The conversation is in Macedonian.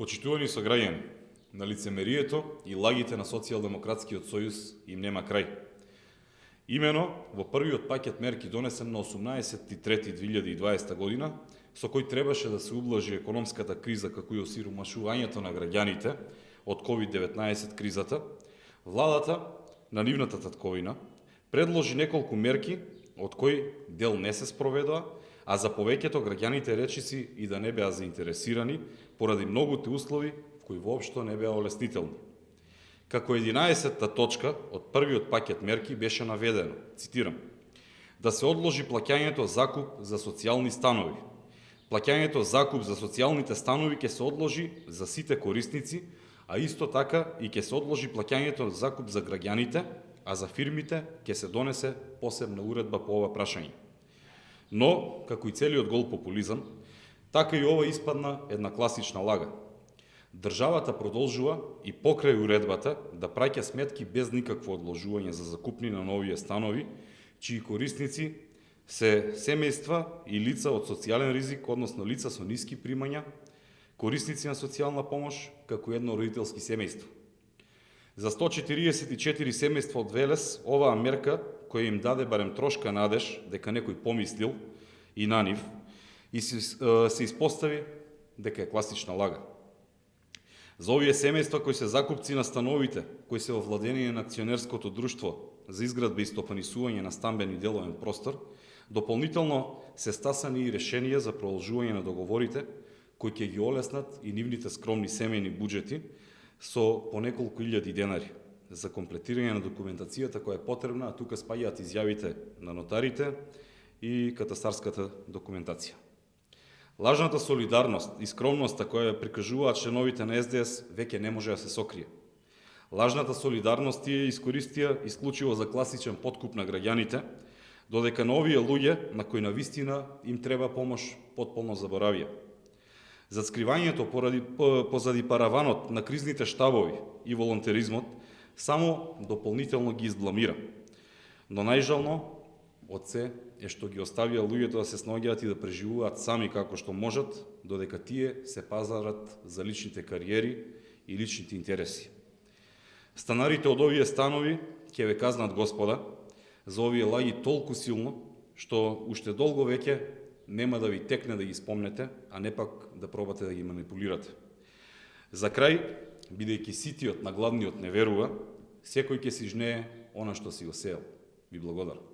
Почитувани сограѓани, на лицемерието и лагите на Социјалдемократскиот сојуз им нема крај. Имено во првиот пакет мерки донесен на 18.3.2020 година, со кој требаше да се ублажи економската криза како и осиромашувањето на граѓаните од COVID-19 кризата, владата на нивната татковина предложи неколку мерки, од кои дел не се спроведоа, а за повеќето граѓаните речиси и да не беа заинтересирани поради многуте услови кои воопшто не беа олеснителни. Како 11-та точка од првиот пакет мерки беше наведено, цитирам: да се одложи плаќањето закуп за социјални станови. Плаќањето закуп за социјалните станови ќе се одложи за сите корисници, а исто така и ќе се одложи плаќањето закуп за граѓаните, а за фирмите ќе се донесе посебна уредба по ова прашање. Но, како и целиот гол популизам, така и ова испадна една класична лага. Државата продолжува и покрај уредбата да праќа сметки без никакво одложување за закупнина на овие станови, чии корисници се семејства и лица од социјален ризик, односно лица со ниски примања, корисници на социјална помош, како едно родителски семејство. За 144 семејства од Велес, оваа мерка, која им даде барем трошка надеж дека некој помислил и на нив, и се испостави дека е класична лага. За овие семејства кои се закупци на становите, кои се во владение на акционерското друштво за изградба и стопанисување на стамбен и деловен простор, дополнително се стасани и решенија за продолжување на договорите, кои ќе ги олеснат и нивните скромни семејни буџети со по неколку илјади денари за комплетирање на документацијата која е потребна, а тука спаѓаат изјавите на нотарите и катастарската документација. Лажната солидарност и скромноста која прикажуваат членовите на СДС веќе не може да се сокрие. Лажната солидарност тие искористија исклучиво за класичен подкуп на граѓаните, додека на овие луѓе, на кои навистина им треба помош, потполно заборавија. Зацкривањето позади параванот на кризните штабови и волонтеризмот само дополнително ги избламира. Но најжално од се е што ги оставија луѓето да се снаоѓаат и да преживуваат сами како што можат, додека тие се пазарат за личните кариери и личните интереси. Станарите од овие станови ќе ве казнат Господа за овие лаги толку силно, што уште долго веќе нема да ви текне да ги спомнете, а не пак да пробате да ги манипулирате. За крај, бидејќи ситиот на гладниот не верува, секој ќе си жнее она што си го сеел. Ви благодарам.